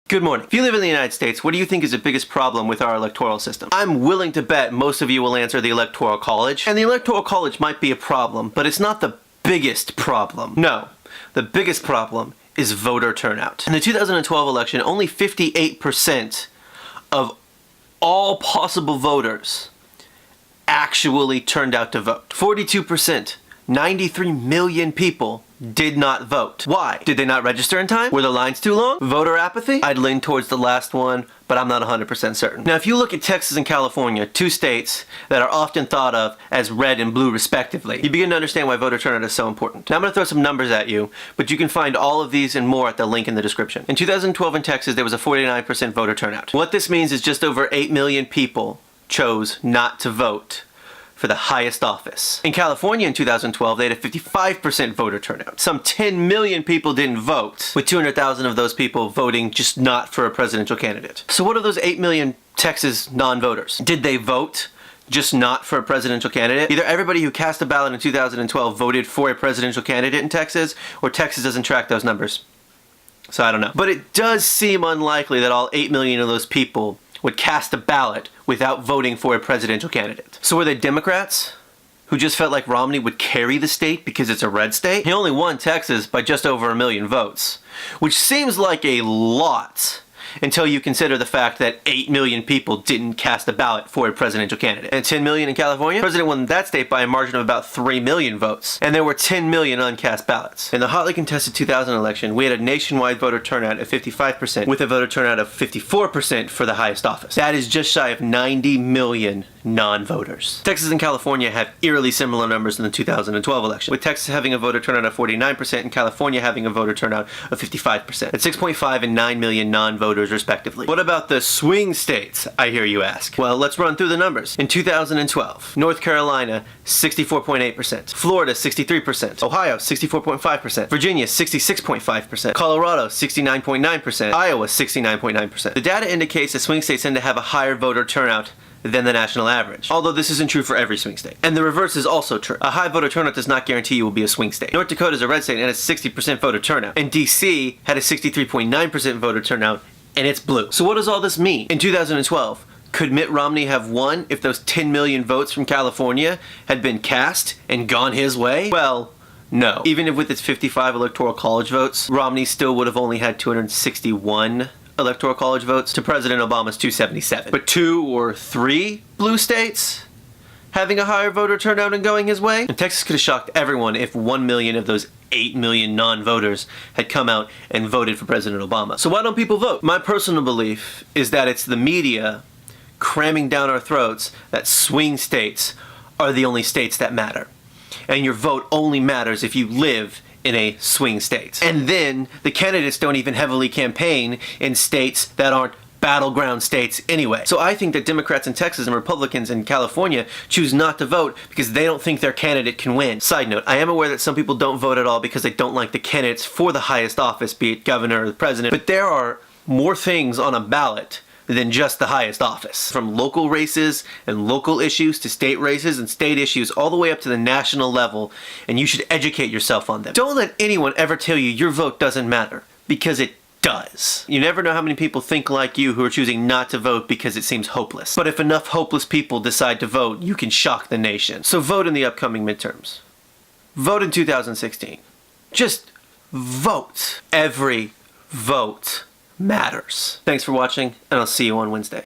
Good morning. If you live in the United States, what do you think is the biggest problem with our electoral system? I'm willing to bet most of you will answer the Electoral College. And the Electoral College might be a problem, but it's not the biggest problem. No, the biggest problem is voter turnout. In the 2012 election, only 58% of all possible voters actually turned out to vote. 42%, 93 million people did not vote. Why? Did they not register in time? Were the lines too long? Voter apathy? I'd lean towards the last one, but I'm not 100% certain. Now, if you look at Texas and California, two states that are often thought of as red and blue respectively, you begin to understand why voter turnout is so important. Now, I'm going to throw some numbers at you, but you can find all of these and more at the link in the description. In 2012 in Texas, there was a 49% voter turnout. What this means is just over 8 million people chose not to vote for the highest office. In California in 2012, they had a 55% voter turnout. Some 10 million people didn't vote, with 200,000 of those people voting just not for a presidential candidate. So what are those 8 million Texas non-voters? Did they vote just not for a presidential candidate? Either everybody who cast a ballot in 2012 voted for a presidential candidate in Texas, or Texas doesn't track those numbers. So I don't know. But it does seem unlikely that all 8 million of those people would cast a ballot without voting for a presidential candidate. So were they Democrats who just felt like Romney would carry the state because it's a red state? He only won Texas by just over 1 million votes, which seems like a lot until you consider the fact that 8 million people didn't cast a ballot for a presidential candidate. And 10 million in California? The president won that state by a margin of about 3 million votes. And there were 10 million uncast ballots. In the hotly contested 2000 election, we had a nationwide voter turnout of 55% with a voter turnout of 54% for the highest office. That is just shy of 90 million non-voters. Texas and California have eerily similar numbers in the 2012 election, with Texas having a voter turnout of 49% and California having a voter turnout of 55%. At 6.5 and 9 million non-voters respectively. What about the swing states, I hear you ask? Well, let's run through the numbers. In 2012, North Carolina, 64.8%. Florida, 63%. Ohio, 64.5%. Virginia, 66.5%. Colorado, 69.9%. Iowa, 69.9%. The data indicates that swing states tend to have a higher voter turnout than the national average. Although this isn't true for every swing state. And the reverse is also true. A high voter turnout does not guarantee you will be a swing state. North Dakota is a red state and has 60% voter turnout. And DC had a 63.9% voter turnout and it's blue. So what does all this mean? In 2012, could Mitt Romney have won if those 10 million votes from California had been cast and gone his way? Well, no. Even if with its 55 Electoral College votes, Romney still would have only had 261 Electoral College votes to President Obama's 277. But 2 or 3 blue states having a higher voter turnout and going his way? And Texas could have shocked everyone if 1 million of those 8 million non-voters had come out and voted for President Obama. So why don't people vote? My personal belief is that it's the media cramming down our throats that swing states are the only states that matter. And your vote only matters if you live in a swing state. And then the candidates don't even heavily campaign in states that aren't battleground states anyway. So I think that Democrats in Texas and Republicans in California choose not to vote because they don't think their candidate can win. Side note, I am aware that some people don't vote at all because they don't like the candidates for the highest office, be it governor or the president, but there are more things on a ballot than just the highest office. From local races and local issues to state races and state issues all the way up to the national level, and you should educate yourself on them. Don't let anyone ever tell you your vote doesn't matter, because it does. You never know how many people think like you who are choosing not to vote because it seems hopeless. But if enough hopeless people decide to vote, you can shock the nation. So vote in the upcoming midterms. Vote in 2016. Just vote. Every vote matters. Thanks for watching, and I'll see you on Wednesday.